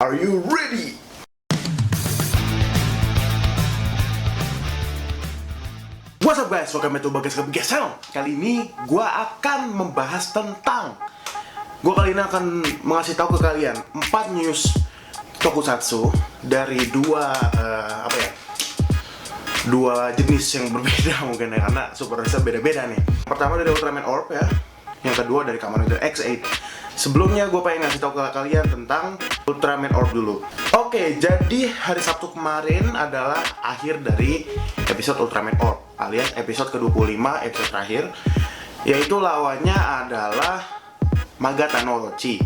Are you ready? What's up guys, welcome to Bagas Kebigas Channel. Kali ini gue akan membahas tentang gue kali ini akan mengasih tahu ke kalian 4 news tokusatsu dari dua jenis yang berbeda mungkin ya, karena superhero beda-beda nih. Pertama dari Ultraman Orb ya, yang kedua dari Kamen Rider X8. Sebelumnya gue pengen ngasih tahu ke kalian tentang Ultraman Orb dulu. Oke, jadi hari Sabtu kemarin adalah akhir dari episode Ultraman Orb, alias episode ke-25, episode terakhir, yaitu lawannya adalah Magata no Orochi.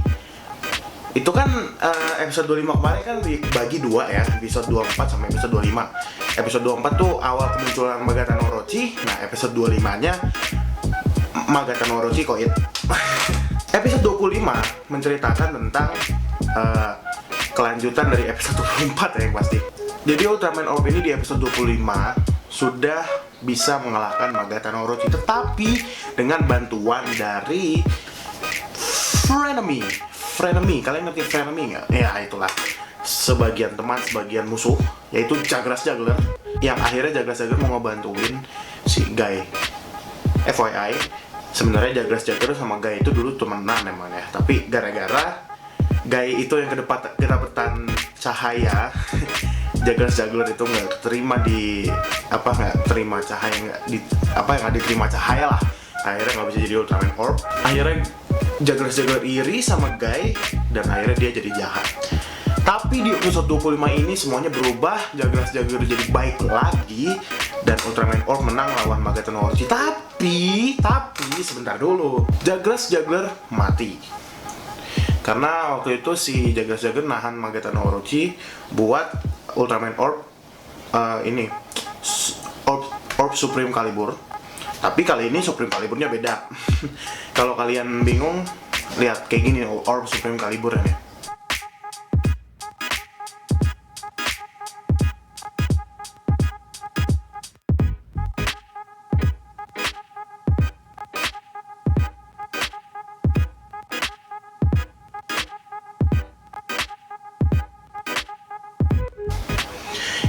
Itu kan episode 25 kemarin kan dibagi dua ya, episode 24 sama episode 25. Episode 24 tuh awal kemunculan Magata no Orochi, nah episode 25-nya Magata no Orochi Koit. Episode 25 menceritakan tentang kelanjutan dari episode 24 ya yang pasti. Jadi Ultraman Orb ini di episode 25 sudah bisa mengalahkan Magata no Orochi, tetapi dengan bantuan dari Frenemy. Kalian ngerti Frenemy nggak? Ya itulah, sebagian teman, sebagian musuh, yaitu Jagras Juggler, yang akhirnya Jagras Juggler mau ngebantuin si Guy. FYI, sebenarnya Jagras Juggler sama Guy itu dulu temenan emang ya, tapi gara-gara Guy itu yang kedapetan cahaya, Jagras Juggler itu nggak terima cahaya lah, akhirnya nggak bisa jadi Ultraman Orb. Akhirnya Jagras Juggler iri sama Guy dan akhirnya dia jadi jahat. Tapi di episode 25 ini semuanya berubah, Jagras Juggler jadi baik lagi dan Ultraman Orb menang lawan Magata no Orochi. Tapi sebentar dulu, Jagras Juggler mati. Karena waktu itu si Jagras Juggler nahan Magata no Orochi buat Ultraman Orb Orb Supreme Calibur. Tapi kali ini Supreme Caliburnya beda. Kalau kalian bingung, lihat kayak gini Orb Supreme Calibur ini.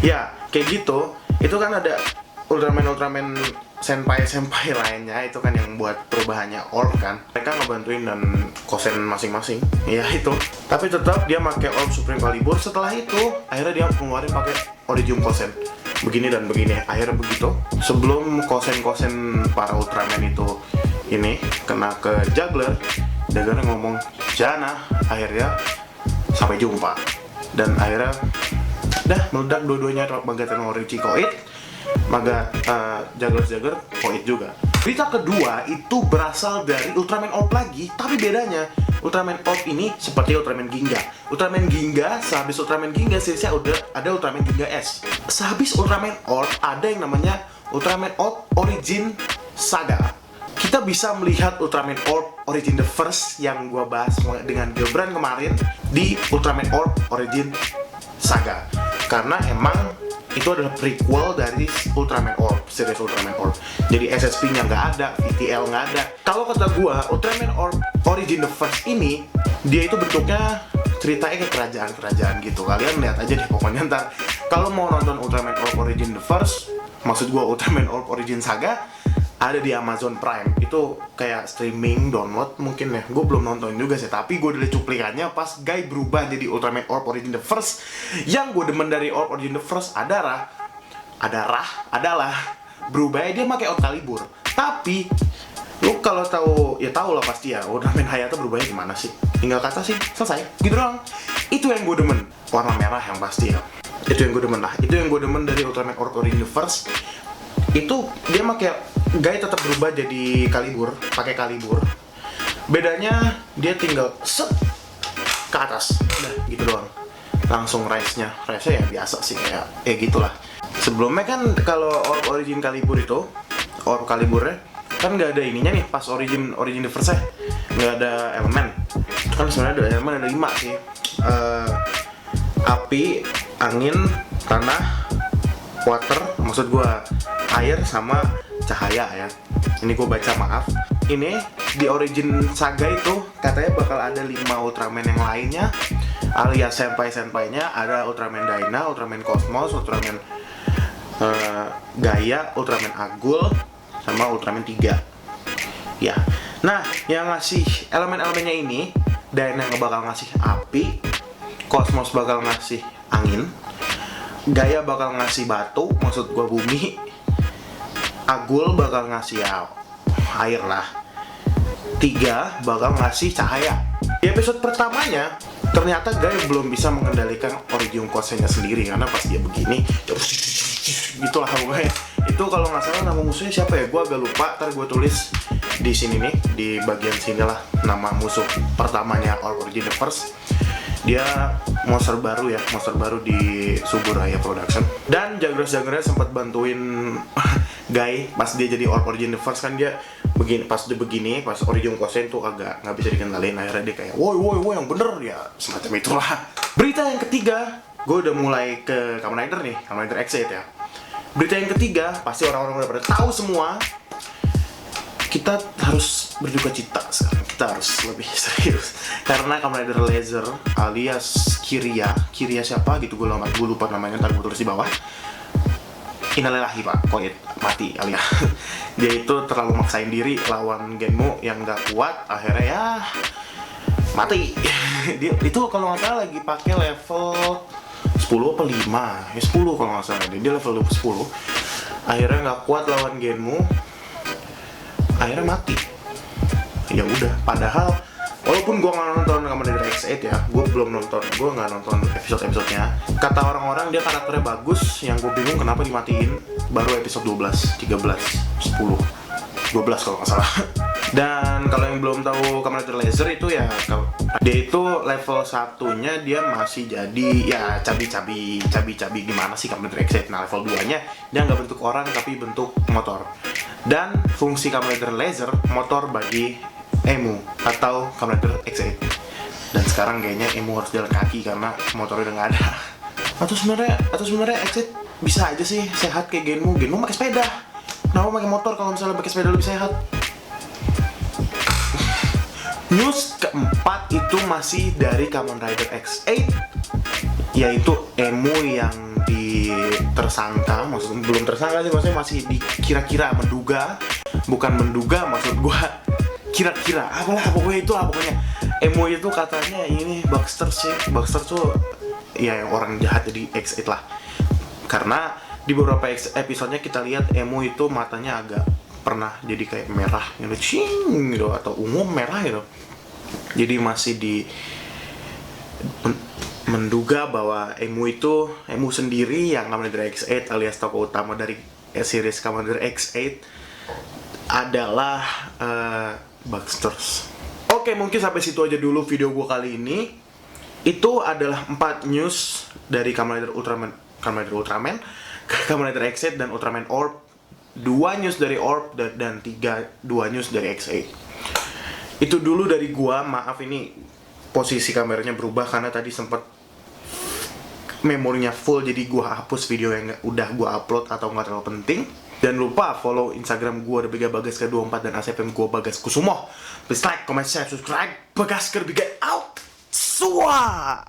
Ya, kayak gitu. Itu kan ada Ultraman senpai lainnya, itu kan yang buat perubahannya Orb kan. Mereka ngebantuin dan kosen masing-masing. Ya itu. Tapi tetap dia pakai Orb Supreme Calibur. Setelah itu, akhirnya dia ngeluarin pakai Origin Kosen. Begini dan begini. Akhirnya begitu. Sebelum kosen para Ultraman itu ini kena ke Juggler ngomong Jana, akhirnya sampai jumpa. Dan akhirnya dah meledak dua-duanya, Magata no Orochi Koit, Jagras Juggler Koit juga. Berita kedua itu berasal dari Ultraman Orb lagi, tapi bedanya Ultraman Orb ini seperti Ultraman Ginga. Ultraman Ginga, sehabis Ultraman Ginga seriesnya udah ada Ultraman Ginga S. Sehabis Ultraman Orb ada yang namanya Ultraman Orb Origin Saga. Kita bisa melihat Ultraman Orb Origin the First yang gua bahas dengan Gilbran kemarin di Ultraman Orb Origin Saga. Karena emang itu adalah prequel dari Ultraman Orb, series Ultraman Orb. Jadi SSP-nya nggak ada, VTL nggak ada. Kalau kata gua, Ultraman Orb Origin the First ini, dia itu bentuknya ceritanya kayak kerajaan-kerajaan gitu. Kalian lihat aja deh pokoknya ntar. Kalau mau nonton Ultraman Orb Origin the First, maksud gua Ultraman Orb Origin Saga, ada di Amazon Prime. Itu kayak streaming, download mungkin ya. Gue belum nonton juga sih, tapi gue udah liat cuplikannya pas Guy berubah jadi Ultraman Orb Origin the First. Yang gue demen dari Orb Origin the First adalah berubahnya dia pakai Orb Calibur. Tapi lu kalau tahu lah pasti ya, Ultraman Hayato berubahnya gimana sih? Tinggal kata sih, selesai. Gitu doang. Itu yang gue demen. Warna merah yang pasti ya. Itu yang gue demen lah. Itu yang gue demen dari Ultraman Orb Origin the First. Itu dia pakai Guy tetap berubah jadi Calibur, pakai Calibur. Bedanya dia tinggal set ke atas, udah gitu doang. Langsung rise-nya ya biasa sih kayak gitulah. Sebelumnya kan kalau Orb Origin Calibur itu, Orb Caliburnya kan nggak ada ininya nih pas Origin the First nggak ada elemen. Kan sebenarnya ada elemen, ada 5 sih. Api, angin, tanah, water, maksud gua air sama cahaya ya. Ini gue baca, maaf. Ini di Origin Saga itu katanya bakal ada 5 Ultraman yang lainnya alias senpai-senpainya ada Ultraman Dyna, Ultraman Cosmos, Ultraman Gaia, Ultraman Agul, sama Ultraman 3. Ya. Nah, yang ngasih elemen-elemennya ini, Dyna bakal ngasih api, Cosmos bakal ngasih angin, Gaia bakal ngasih batu, maksud gua bumi, Agul bakal ngasih air lah, 3 bakal ngasih cahaya. Di episode pertamanya ternyata Gaia belum bisa mengendalikan Origin Kosennya sendiri karena pas dia begini gitulah pokoknya. Itu kalau nggak salah nama musuhnya siapa ya, gue agak lupa. Ntar gue tulis di sini nih, di bagian sini lah, nama musuh pertamanya Origin the First. Dia monster baru ya, monster baru di Suburaya Production. Dan Jagras sempat bantuin Guy pas dia jadi Origin the First kan. Dia begini, pas Origin Kosen tuh agak nggak bisa dikendalin. Akhirnya dia kayak woi yang bener ya, semacam itulah. Berita yang ketiga, gue udah mulai ke Kamen Rider nih, Kamen Rider X8 ya. Berita yang ketiga, pasti orang-orang udah pada tahu semua. Kita harus berduka cita sekarang, kita harus lebih serius karena Kamen Rider Laser alias Kiria siapa gitu, gue lupa namanya, ntar gue tulis di bawah. Innalillahi pak, koit mati alias dia itu terlalu maksain diri lawan Genmu yang gak kuat, akhirnya ya mati. Dia itu kalau nggak salah lagi pakai level 10 apa 5 ya, 10 kalau nggak salah, dia level 10, akhirnya nggak kuat lawan Genmu, akhirnya mati. Ya udah, padahal walaupun gue nggak nonton Kamen Rider X8 ya, gue nggak nonton episode-episodenya. Kata orang-orang dia karakternya bagus, yang gue bingung kenapa dimatiin baru episode 12, 13, 10, 12 kalau nggak salah. Dan kalau yang belum tahu Kamen Rider Laser itu ya, dia itu level 1-nya dia masih jadi ya cabi-cabi gimana sih Kamen Rider X8. Nah level 2-nya dia nggak bentuk orang tapi bentuk motor. Dan fungsi Kamen Rider Laser motor bagi Emu atau Kamen Rider X8. Dan sekarang kayaknya Emu harus jalan kaki karena motornya udah nggak ada. Atau sebenarnya X8 bisa aja sih sehat kayak Genmu pakai sepeda. Kenapa pakai motor kalau misalnya pakai sepeda lebih sehat? News keempat itu masih dari Kamen Rider X8, yaitu Emu yang tersangka, maksudnya belum tersangka sih, maksudnya masih dikira-kira, bukan menduga, maksud gua kira-kira, pokoknya itulah pokoknya. Emu itu katanya ini Baxter tuh ya orang jahat jadi X8 lah, karena di beberapa episodenya kita lihat Emu itu matanya agak pernah jadi kayak merah gitu, atau ungu merah gitu. Jadi masih menduga bahwa Emu sendiri yang Kamen Rider X8 alias tokoh utama dari series Kamen Rider X8 adalah Baxters. Oke, mungkin sampai situ aja dulu video gua kali ini. Itu adalah 4 news dari Kamen Rider Ultraman, Kamen Rider X8 dan Ultraman Orb. 2 news dari Orb dan 2 news dari X8. Itu dulu dari gua. Maaf ini posisi kameranya berubah karena tadi sempat memorinya full, jadi gua hapus video yang udah gua upload atau nggak terlalu penting. Dan lupa follow Instagram gua @bagaskar24 dan ACPM gua Bagas Kusumo. Please like, comment, share, subscribe. Bagaskar Biga out. Suah.